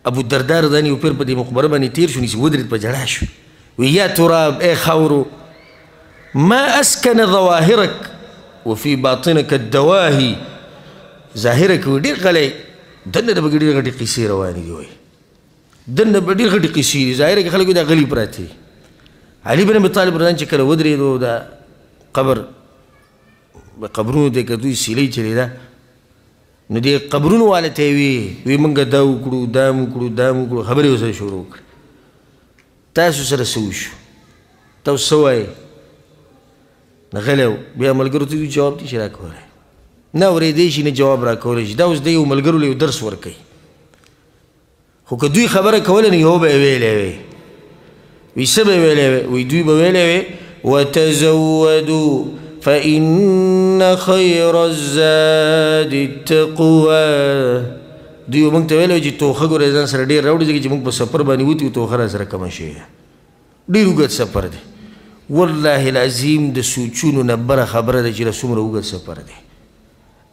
ابو الدرداء رضی الله عنه په دې مقبره باندې تیر شو، ودرېد په ژړا شو، وی یا تراب ای خاورو ما اسکن ظواهرک وفي باطنک الدواهي، ظاهرک ډېر غلی، دننه به ډېرې غټې قصې روانې دي، وایي دننه به ډېرې غټې قصې دي، ظاهره کې خلک دا غلي پراته دي. علي بن ابي طالب رضی الله عنه چې کله ودرېدو دا قبرونو ته که دوی سیلۍ چلېده نو دې قبرونو والا ته یې وی موږ دا وکړو دا مو وکړو دا مو وکړو، خبرې ورسره شروع کړې. تاسو سره څه وشو؟ تاسو څه وایې؟ غلی و. بیا ملګرو ته جواب دی چې راکولی نه اورېدی شي نه جواب راکولی شي. دا اوس د یو ملګرو له یو درس ورکوي، خو که دوی خبره کوله نو یو به یې ویلی وی. وی څه به یې ویلی وی؟ وی دوی به ویلی وی وتزودوا فإن خير الزاد التقوى. دوی موږ ته ویلی چې توخه ګورې ځان سره ډېر راوړي، ځکه چې موږ په سفر باندې وتي توخه را سره کمه شوې ده، ډېر اوږد سفر دی. والله العظیم د سوچونو نه بره خبره ده چې دا څومره اوږد سفر دی.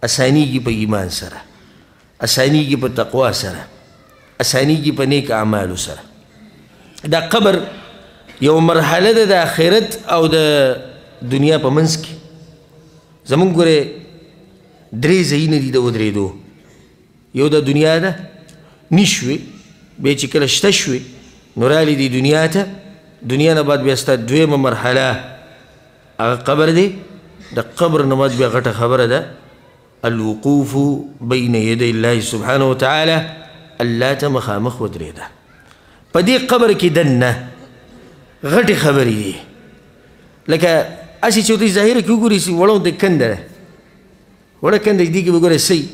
اسانیږي په ایمان سره، اسانیږي په تقوا سره، اسانیږي په نیک اعمالو سره. دا قبر یو مرحله ده د آخرت او د دنیا په منځ کې. زمونږ ګورې درې ځایونه دي د ودرېدو. یو د دنیا ده، نشوې بیا چې کله شته شوې نو رالې دي دنیا ته، دنیا نه بعد بیا ستا دویمه مرحله هغه قبر دی. د قبر نه بعد بیا غټه خبره ده الوقوف بین یدی الله سبحانه وتعالی، الله ته مخامخ ودرېده. په دې قبر کې دننه غټې خبرې دي، لکه هسې چې ورته ظاهره کې وګورې وړه د کنده ده، وړه کنده دې کې به ګورې سی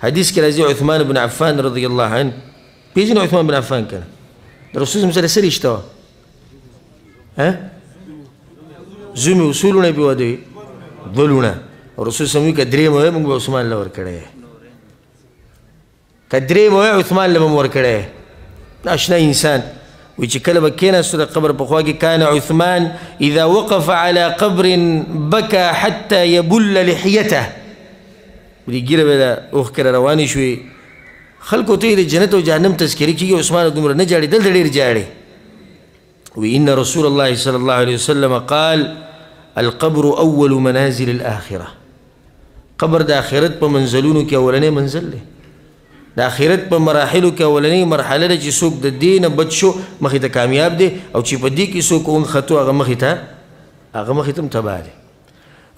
حدیث کې راځي عثمان بن عفان رضی الله عنه. پېژنې عثمان بن عفان کنه د رسول الله سره څه رشته وه؟ زومې اصولونه یې پې واده وي، دوه لوڼه. رسول صلی الله علیه وسلم که درېیمه وی موږ به عثمان له ورکړی، که درېیمه وی عثمان له به م ورکړی. اشنا انسان وی چې کله به کېناستو د قبر په خوا کې کان عثمان اذا وقف على قبر بکى حتى يبل لحیته. دې ږیره به د اوښکې را روانې شوې، خلکو ته یې د جنت او جهنم تذکرې کېږي. عثمان دومره نه جاړي، دلته ډېر جاړي. وإن رسول الله صلى الله عليه وسلم قال القبر أول منازل الآخرة. قبر د آخرت په منزلونو کې اولنی منزل دی، د آخرت په مراحلو کې اولنی مرحله ده چې څوک د دې نه بچ شو مخې ته کامیاب دی، او چې په دې کې څوک ونښتو هغه مخې ته هم تباه دی.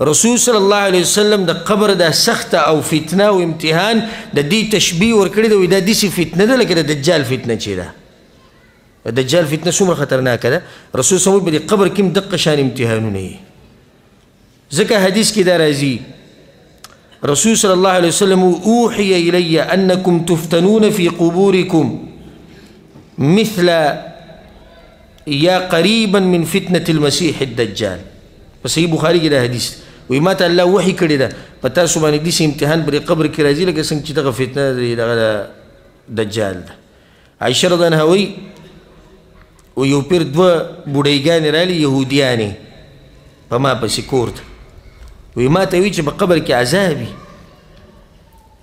رسول صلی الله علیه وسلم د قبر دا سخته او فتنه او امتحان د دې تشبیه ورکړې ده، وایي دا داسې فتنه ده لکه د دجال فتنه چې ده. دجال فتنه څومره خطرناکه ده. رسول صلی الله علیه وسلم په دې قبر کې هم دقه شان امتحانونه وي. ځکه حدیث کې دا راځي رسول صلی الله علیه وسلم اوحي الی انکم تفتنون فی قبورکم مثل یا قریبا من فتنة المسیح الدجال. په صحیح بخاري کې دا حدیث وایي ما ته الله وحي کړی ده په تاسو باندې داسې امتحان پر قبر کې راځي لکه څنګه چې دغه فتنه دغه دجال ده. عایشه رضی الله عنها وایي و یو پیر دوه بوډۍ رالی یهودیانې په ما پسې کور ته، وایي ما ته وایي چې په قبر کې عذاب وي.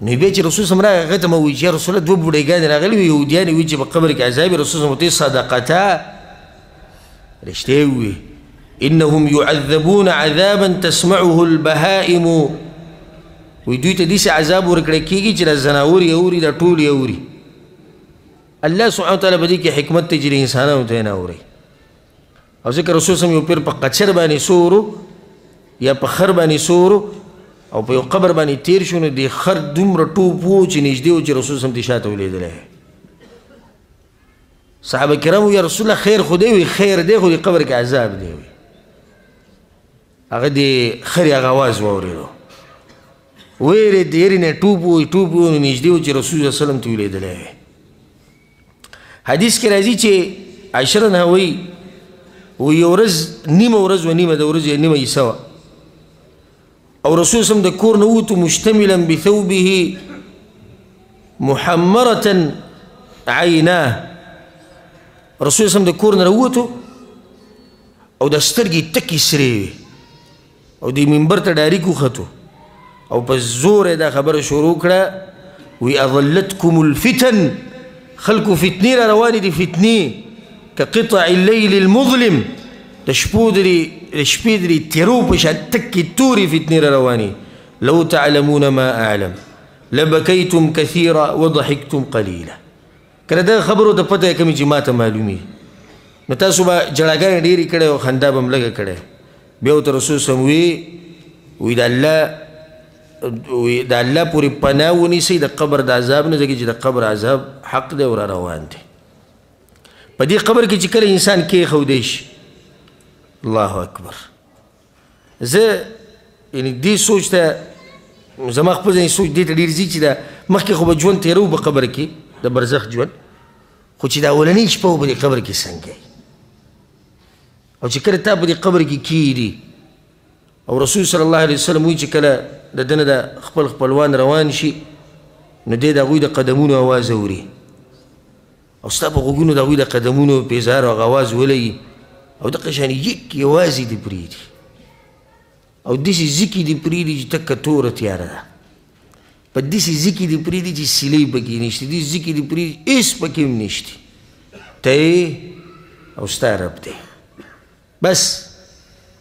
نو بیا چې رسول صلی الله علیه وسلم راغی هغه ته مې وایي چې یا رسول الله دوه بوډۍ راغلي وي یهودیانې وایي چې په قبر کې عذاب وي. رسول صلی الله علیه وسلم صدقتا، رښتیا ووایي انهم يعذبون عذابا تسمعه البهائم. وایي دوی ته داسې عذاب ورکړی کېږي چې دا ځناور یې اوري دا ټول یې اوري. الله سبحانه وتعالی په دې کې حکمت دی چې د انسانانو ته یې نه اوري. او ځکه رسول صلی الله علیه وسلم یو پیر په قچر باندې سورو یا په خر باندې سورو او په یو قبر باندې تیر شو، نو د خر دومره ټوپ و چې نږدې و چې رسول صلی الله علیه وسلم دې شاته ولیدلی. صحابه کرام وایي یا رسول الله خیر خو دی؟ وایي خیر دی خو د قبر کې عذاب دی. وایي هغه د خرې هغه اواز واورېدو، ویرې د یرې نه ټوپ و نو نږدې و چې رسول الله صلی الله علیه وسلم ته ولیدلی. حدیث کې راځي چې عایشه رضی الله عنها وایي یو ورځ نیمه ورځ و نیمه د ورځې نیمه حصه وه، او رسول صلی الله علیه وسلم د کور نه ووتو مشتملا بثوبه محمرة عیناه. رسول صلی الله علیه وسلم د کور نه راووتو او د سترګې تکې سرې وې او د منبر ته ډایرېک وختو او په زور یې دا خبره شروع کړه وأظلتكم الفتن خلق فتني رواني دي فتني كقطع الليل المظلم لشبيدري تروب شان تكي توري فتني رواني لو تعلمون ما أعلم لبكيتم كثيرا وضحكتم قليلا كده ده خبرو ده پته کمی جماعت معلومی نتاسو با جړاګان ډیری کړه او خندا بم لګه کړه بیا ته رسول سموي وی د الله پوری پناونی سي د قبر د عذاب نه ځکه چې د قبر عذاب حق دی او روان دی په دې قبر کې چې کله انسان کې خو دیش الله اکبر زه یعنی دې سوچ ته زما خپل ځین سوچ دې ته ډیر زی چې دا مخکې خو به ژوند تیرو په قبر کې د برزخ ژوند خو چې دا اولنۍ شپه په دې قبر کې څنګه او چې کله تا په دې قبر کې کیږي او رسول صلی الله علیه وسلم وی چې کله د دنه د خپل خپلوان روان شي نو دې د هغوی د قدمونو اواز اوري او ستا په غوږونو د هغوی د قدمونو پیزار او اواز ولګي او دغه شان یک یوازې دې پرېږدي او داسې ځکې دې پرېږدي چې تکه توره تیاره ده په داسې ځکې دې پرېږدي چې سیلۍ پکې نشته داسې ځکې دې پرېږدي هېڅ پکې هم نشته ته یې او ستا رب دی بس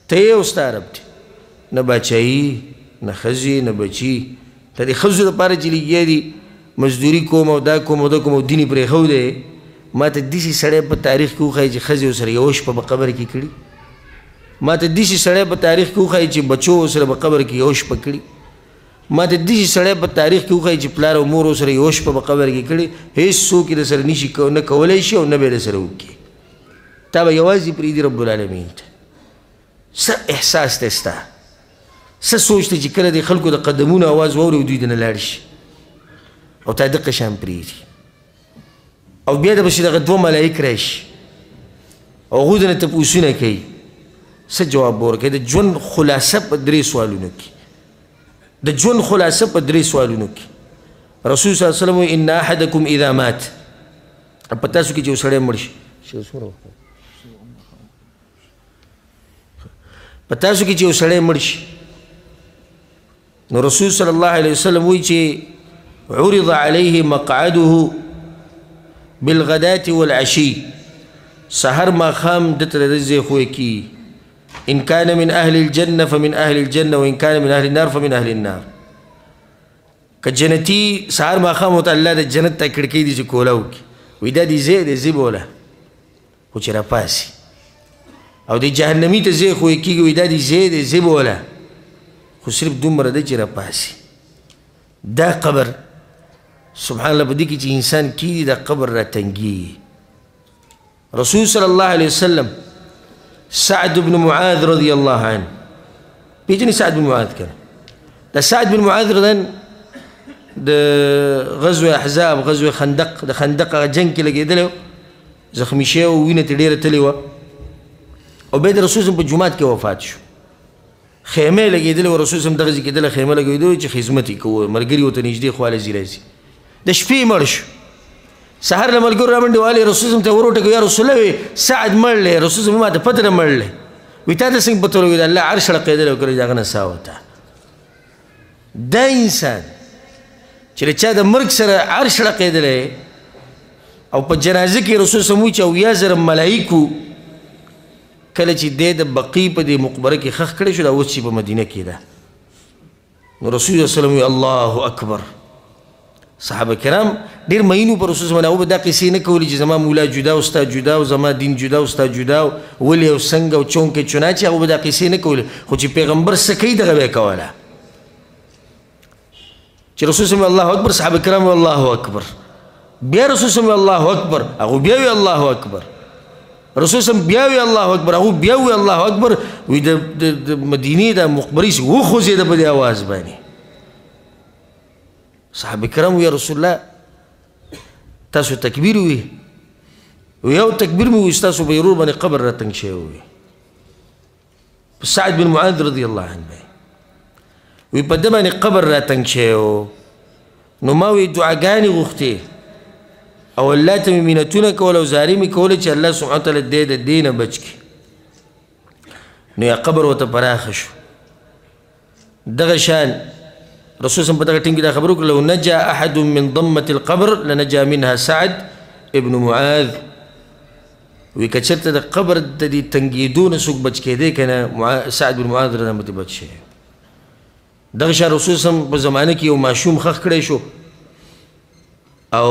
ته یې او ستا رب دی نه باچایي نه ښځې نه بچي ته د ښځو دپاره چې لګیا دي مزدوري کوم او دا کوم او دا کوم او دین یې پرېښودی ما ته داسې سړی په تاریخ کې وښایي چې ښځې ورسره یوه شپه په قبر کې کړي ما ته داسې سړی په تاریخ کې وښایي چې بچو ورسره په قبر کې یوه شپه کړي ما ته داسې سړی په تاریخ کې وښایي چې پلار او مور ورسره یوه شپه په قبر کې کړي هېڅ څوک یې درسره نشي نه کولی شي او نه به یې درسره وکړي تا به یوازې پرېږدي رب العالمین ته څه احساس دی ستا څه سوچ دی چې کله د خلکو د قدمونو اواز واوري او دوی دنه لاړ شي او تا دقه شان پرېږدي او بیا د پسې دغه دوه ملایک راشي او هغوی دنه تپوسونه کوي څه جواب ورکوي د ژوند خلاصه په درې سوالونو کې د ژوند خلاصه په درې سوالونو کې رسول صلی الله علیه وسلم وایي ان احدکم اذا مات په تاسو کې چې یو سړی مړ شي په تاسو کې چې یو سړی مړ شي نو رسول صلی الله علیه وسلم وایي چې عرض علیه مقعده بالغداة والعشي سحر ماښام دته د ځای خوی کي ان كان من اهل الجنه فمن اهل الجنه وان كان من اهل النار فمن اهل النار که جنتی سحر ماښام ورته الله د جنت ته کړکۍ دي چې کوله وکړي وایي دا دې ځای دی ځي بوله خو چې راپاسي او د جهنمي ته ځای خوی کېږي وایي دا دې ځای دی ځي بوله خو صرف دومره دی چې راپاسي دا قبر سبحان الله په دې کې چې انسان کېږي دا قبر راتنګېږي رسول صلی الله علیه وسلم سعد بن معاذ رضی الله عنه پیژنې سعد بن معاذ کنه دا سعد بن معاذ رضی د غزوه احزاب غزوه خندق د خندق جنگ کې لګېدلی زخمی شوی و وینه ترې ډېره تللې وه او بیا د رسول په جومات کې وفات شو خیمه لګېدلې و رسول صم دغه ځای کېدله خیمه لګېدلې چې خدمت یې کوو ملګري ورته نږدې خواله ځي راځي د شپې مړ شو سحر له ملګرو رامنډې والې رسول صم ته ور وټکوي یا رسول الله سعد مړ دی رسول صم ما ته پته نه مړ دی وایي تا ته څنګه پته ولګېد الله عرش رقېدلی وکړی د هغه نه ساه وته دا انسان چې د چا د مرګ سره عرش رقېدلی او په جنازه کې رسول صم وایي چې 80,000 ملایکو کله چې دی د بقي په دې مقبره کې خښ کړی شو دا اوس چې په مدینه کې ده نو رسول الله صلی الله الله اکبر صحابه کرام ډېر مینو په رسول الله هغه به دا قصې نه کولې چې زما مولا جدا او ستا جدا او زما دین جدا او ستا جدا ولې او څنګه او چونکې چنانچې هغه به دا قصې نه کولې خو چې پیغمبر څه کوي دغه به یې کوله چې رسول الله الله اکبر صحابه کرام الله اکبر بیا رسول الله الله اکبر هغه بیا وی الله اکبر رسول الله بیا وی الله اکبر هغه بیا وی الله اکبر وی د مدینې د مقبرې څخه وخوځېده په دې اواز باندې صحابه کرام یا رسول الله تاسو تکبیر وی یو تکبیر مو وی تاسو په یرور باندې قبر راتنګ شوی وی سعد بن معاذ رضی الله عنه وی په دې باندې قبر راتنګ شوی نو ما وی دعاګانې غوښتې او الله ته مې منتونه کول او زارۍ مې کوله چې الله سبحانه وتعالی دې د دې نه بچ کړي نو یا قبر ورته پراخه شو دغه شان رسول الله بدأ تنقل خبرك لو نجا أحد من ضمة القبر لنجا منها سعد ابن معاذ ويكشرت القبر الذي تنقيدون سوق بجكيدي كان سعد بن معاذ رضي الله عنه دغشا رسول الله بزمانك يوم ماشوم خخ كريشو او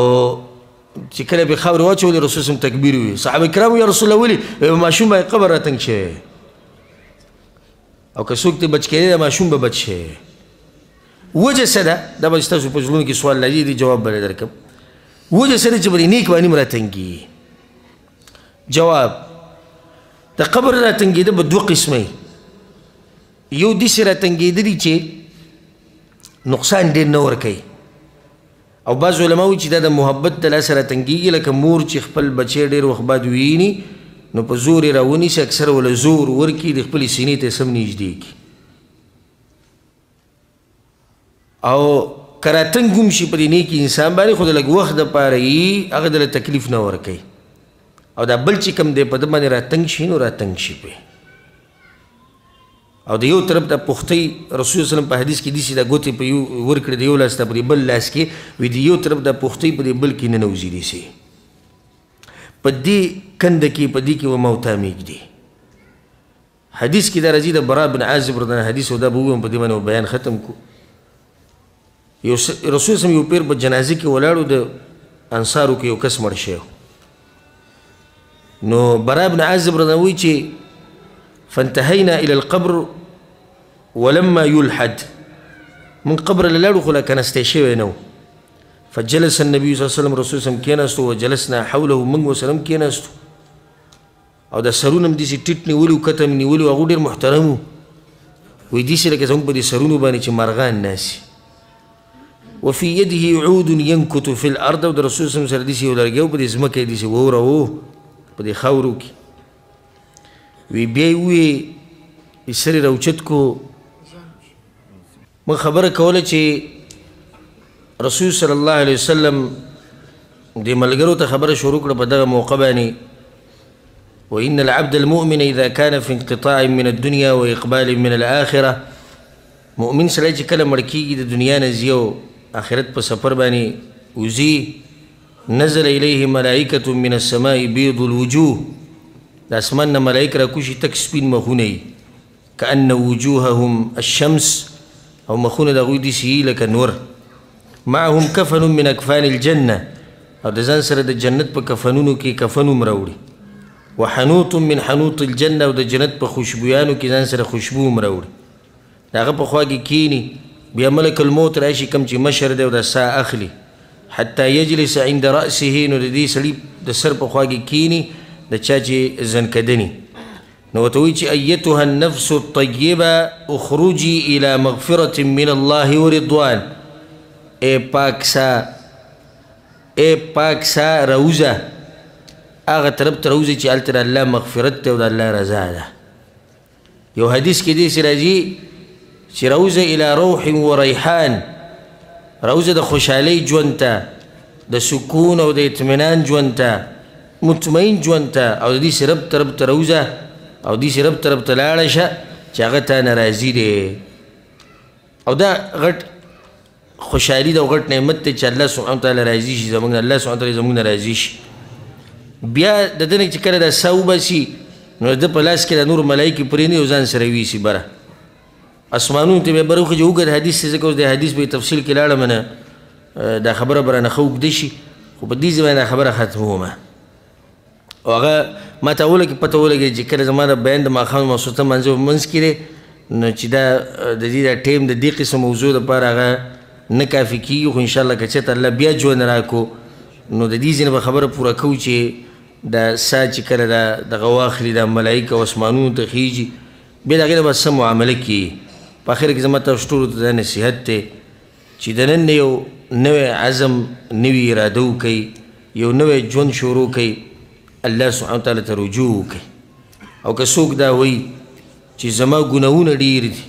چې کله به خبر واچولې رسول الله تکبیر وي صحابه کرام یا رسول الله ولي ماشوم به قبر راتنګ شي او که څوک ته بچ کېده ماشوم به بچ شي وجه څه ده دا به ستاسو په زړونو کې سوال لګي دي جواب به درکړم وجه څه ده چې بلې نیک باندې راتنګي جواب د قبر راتنګېده به دوه قسمه یو داسې راتنګېدلي چې نقصان ډېر نه ورکوي او بعض علما وایي چې دا د محبت د لاسه راتنګېږي لکه مور چې خپل بچی ډېر وخت بعد وویني نو په زور یې راونیسي اکثر وله زور ورکړي د خپلې سینې ته یې سم نږدې کړي او که راتنګ هم شي په دې نیک انسان باندې خو د لږ وخت دپاره یي هغه دله تکلیف نه ورکوي او دا بل چې کوم دی په ده باندې راتنګ شي نو راتنګ شي پې او د یو طرف ته پختۍ رسول وسلم په حدیث کې داسې دا ګوتې په یو ورکړې د یو لاس ته په دې بل لاس کې وي د یو طرف ته پختۍ په دې بل کې ننوځي داسې په دې کنده کې په دې کې وموتا میږدي حدیث کې دا راځي د برا بن عازب رضی الله حدیث او دا به ووایم په دې باندې بیان ختم کو رسول وسلم یو پیر په جنازه کې ولاړو د انصارو کې یو کس مړ شوی نو برا بن عازب رضی الله وایي چې فانتهينا إلى القبر ولما يلحد من قبر للاړو خو لا کنستی شوی نه فجلس النبي صلى الله عليه وسلم رسول صلى الله عليه وسلم کېناستو وجلسنا حوله موږ وسلم کېناستو او دا سرونه هم داسې ټیټ نیولي و کته مې نیولي و هغو ډېر محترم و وایي داسې لکه زموږ په دې سرونو باندې چې مارغان ناسي وفي يده عود ينكت في الأرض او د رسول صلى الله عليه وسلم سره داسې یو لرګی و په دې ځمکه یې داسې ووروو په دې خاورو کې وی بیا یې وویې سر یې راوچت کو موږ خبره کوله چې رسول صلی الله علیه وسلم دې ملګرو ته خبره شروع کړه په دغه موقع باندې وإن العبد المؤمن إذا كان في انقطاع من الدنيا وإقبال من الآخرة مؤمن سړی چې کله مړ کېږي د دنیا نه ځي او آخرت په سفر باندې وځي نزل إليه ملائكة من السماء بيض الوجوه د اسمان نه ملائک راکوشي تک سپین مخونه یي کأن وجوههم الشمس او مخونه د هغوی داسې یي لکه نور معهم کفن من اکفان الجنه او د ځان سره د جنت په کفنونو کې کفن هم راوړي وحنوط من حنوط الجنه او د جنت په خوشبویانو کې ځان سره خوشبو هم راوړي د هغه په خوا کې کیني بیا ملک الموت راشي کوم چې مشر دی او د ساه اخلي حتی یجلس عند رأسه نو د دې سړي د سر په خوا کې کیني د چا چې زنکدني نو ورته وایي چې ایتها النفس الطیبه اخرجي الى مغفرة من الله ورضوان ای پاک سا روزه هغه طرف ته روزه چې هلته د الله مغفرت دی او د الله رضا ده یو حدیث کې داسې راځي چې روزه الى روح وریحان روزه د خوشحالۍ ژوند ته د سکون او د اطمینان ژوند ته مطمئن ژوند ته او د دې رب طرف ته روزه او دې رب طرف ته لاړه شه چې هغه ته ناراضي دی او دا غټ خوشحالي ده او غټ نعمت دی چې الله سبحانه وتعالی راضي شي زموږ نه الله سبحانه وتعالی زموږ نه راضي شي بیا د ده نه چې کله دا ساه وباسي نو د ده په لاس کې د نور ملایکې پرېني او ځان سره ویسي بره اسمانونو ته به بره وخېږي اوږد حدیث دی ځکه اوس د حدیث به تفصیل کې لاړم نه دا خبره به رانه ښه اوږده شي خو په دې ځای باندې دا خبره ختمومه او هغه ما ته ولګي پته ولګي چې کله زما د بیان د ماښام ماسخوتن منځ په منځ کې دی نو چې دا د دې دا ټیم د دې قسم موضوع دپاره هغه نه کافي کېږي خو انشاءالله که چېرته الله بیا ژوند راکړو نو د دې ځینې به خبره پوره کوو چې دا ساه چې کله دا دغه واخلي دا ملایکه او اسمانونو ته خیږي بیا د هغې نه به څه معامله کېږي په اخر کې زما تاسو ټولو ته دا نصیحت دی چې د نن نه یو نوی عزم نوي اراده وکئ یو نوی ژوند شروع کئ الله سبحانه وتعالی ته رجوع وکئ او که څوک دا وایي چې زما ګناهونه ډېر دي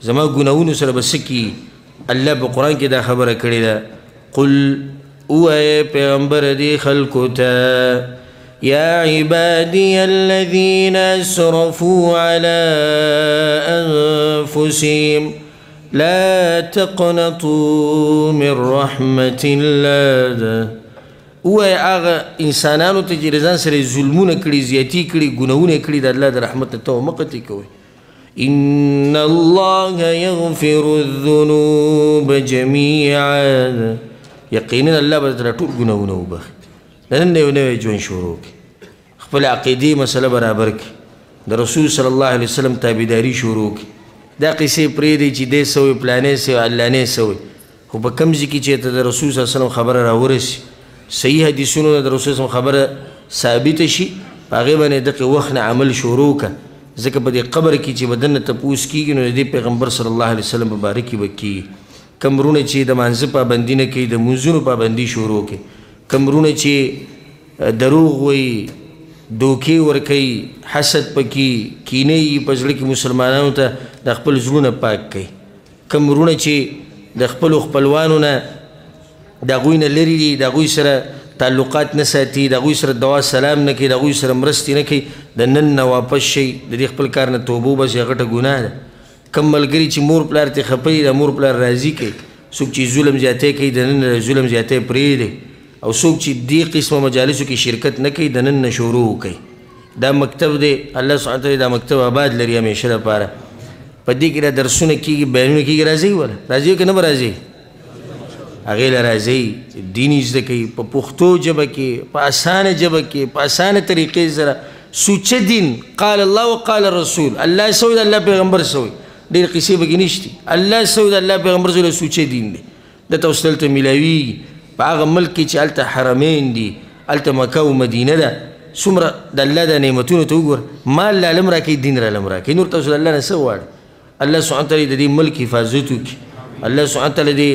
زما ګناهونو سره به څه کېږي الله په قرآن کې دا خبره کړې ده قل ووایه پیغمبر دې خلکو ته یا عبادي الذین اسرفوا علی انفسهم لا تقنطوا من رحمة الله. وای هغه انسانانو ته چې ځان سره ظلمونه کړي، زیاتي کړي، ګناهونه کړي، د الله د رحمت نه توبه مه قطع کوئ. ان الله يغفر الذنوب جميعا. یقینا الله به درته ټول ګناهونه وبخښي. د نن نه یو نوی ژوند شروع کړي، خپل عقیدې مسله برابر کړي، د رسول صلی الله علیه وسلم تابعداري شروع کړي. دا قصې پرېږدئ چې دی سوی پلانې سوی علانې سوی، خو په کوم ځای کې چې ته د رسول صلی الله علیه وسلم خبره راورسي، صحیح حدیثونو د رسول صلی الله علیه وسلم خبره ثابته شي، په هغې باندې دغه وخت نه عمل شروع کړه. ځکه په دې قبر کې چې بدن نه تپوس کېږي نو د دې پیغمبر صلی الله علیه وسلم په باره کې به کېږي. کوم وروڼه چې د مانځه پابندي نه کوي، د مونځونو پابندي شروع کړي. کوم وروڼه چې دروغ وایي، دوکې ورکوي، حسد پکې، کینې یې په زړه کې مسلمانانو ته، د خپل زړونه پاک کوي. کوم وروڼه چې د خپلو خپلوانو نه د هغوی نه لرې دي، د هغوی سره تعلقات نه ساتي، د هغوی سره دعا سلام نه کوي، د هغوی سره مرستې نه کوي، د نن نه واپس شي، د دې خپل کار نه توبه وباسي، غټه ګناه ده. کوم ملګري چې مور پلار ته خفه دي، د مور پلار راضي کوي. څوک چې ظلم زیاتی کوي، د نن نه ظلم زیاتی پرېږدي. او څوک چې دې قسمه مجالسو کې شرکت نه کوي، د نن نه شروع کوي. دا مکتب دی، الله سبحانه وتعالی دا مکتب آباد لري همیشه لپاره. په دې کې دا درسونه کېږي، بیانونه کېږي. راځئ وله راځئ که نه به راځئ؟ هغې له راځئ، دین یې زده کوي په پښتو ژبه کې، په اسانه ژبه کې، په اسانه طریقې سره. سوچه دین، قال الله وقال رسول. الله سوی د الله پیغمبر سوی، ډېر قصې پکې نشتي. الله سوی د الله پیغمبر سوی، سوچه دین دی. دته اوس دلته میلاویږي په هغه ملک کې چې هلته حرمین دي، هلته مکه او مدینه ده. څومره د الله د نعمتونو ته وګوره. مال رالم راکوي، دین رالم راکوي. نور تاسو د الله نه څه غواړئ؟ الله سبحانه وتعالی د دې ملک حفاظت وکړي. الله سبحانه وتعالی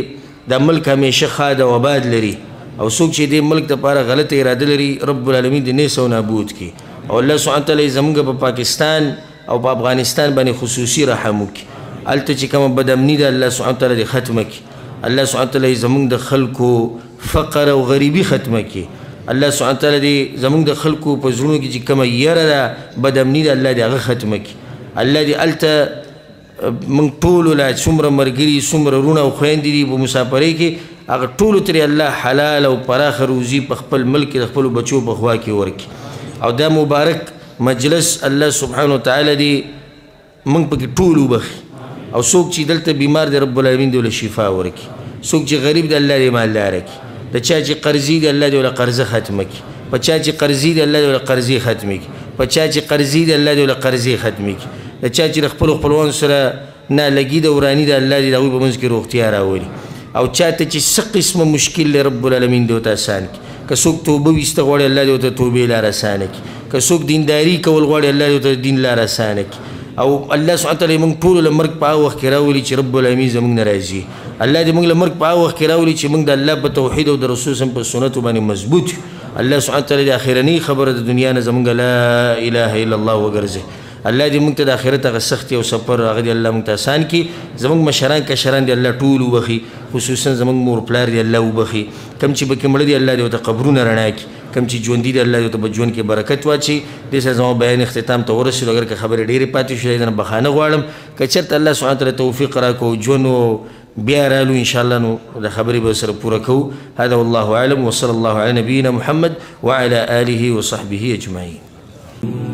دا ملک همیشه ښاد او آباد لري. او څوک چې دې ملک دپاره غلطه اراده لري، رب العالمین دې نیست او نابود کړي. او الله سبحانه وتعالی زموږ په پاکستان او په افغانستان باندې خصوصي رحم وکړي. هلته چې کومه بدامني ده، الله سبحانه وتعالی دې ختمه کړي. الله سبحانه وتعالی زموږ د خلکو فقر او غریبي ختمه کړي. الله سبحانه وتعالی دې زموږ د خلکو په زړونو کې چې کومه یره ده، بدامني ده، الله دې هغه ختمه کړي. الله دې هلته موږ ټولو لا څومره ملګري، څومره وروڼه او خویندې دي په مسافرۍ کې، هغه ټولو ترې الله حلال او پراخه روزي په خپل ملک کې د خپلو بچو په خوا کې ورکړي. او دا مبارک مجلس الله سبحانه وتعالی دې موږ پکې ټول وبخي. او څوک چې دلته بیمار دی، رب العالمین دې له شفا ورکړي. څوک چې غریب دی، الله دې مالداره کړي. د چا چې قرضي دی، الله دې له قرضه ختمه کړي. په چا چې قرضي دی، الله دې له قرضې ختمې کړي. په چا چې قرضي دی، الله دې له قرضې ختمې کړي. د چا چې د خپلو خپلوانو سره نالګي ده، وراني ده، الله دې د هغوی په منځ کې روغتیا راولي. او چاته چې څه قسمه مشکل دی، رب العالمین دې ورته اسان کړي. که څوک توبه ویسته غواړي، الله دې ورته توبې لاره اسانه کړي. که څوک دینداري کول غواړي، الله دې ورته دین لاره اسانه کړي. او الله سبحانه وتعالی موږ ټولو له مرګ په هغه وخت کې راولي چې رب العالمین زموږ نه راضي. الله دې موږ له مرګ په هغه وخت کې راولي چې موږ د الله په توحید او د رسول صلی الله علیه وسلم په سنتو باندې مضبوط یو. الله سبحانه وتعالی د اخرنۍ خبره د دنیا نه زموږ لا اله الا الله وګرځي. الله دې موږ ته د آخرت هغه سختي او سفر هغه دې الله موږ ته اسان کړي. زموږ مشران کشران دې الله ټول وبخي، خصوصا زموږ مور پلار دې الله وبخي. کوم چې پکې مړه دي، الله دې ورته قبرونه رڼا کړي. کوم چې ژوندي دي، الله دې ورته په ژوند کې برکت واچي. دې سره زما بیان اختتام ته ورسېدو. اگر که خبرې ډېرې پاتې شوې، دې نه بخښنه غواړم. که چېرته الله سبحانه وتعالی توفیق راکړو، ژوند بیا رالو انشاءالله، نو د خبرې به سره پوره کوو. هذا والله اعلم، وصلى الله على نبينا محمد وعلى آله وصحبه اجمعين.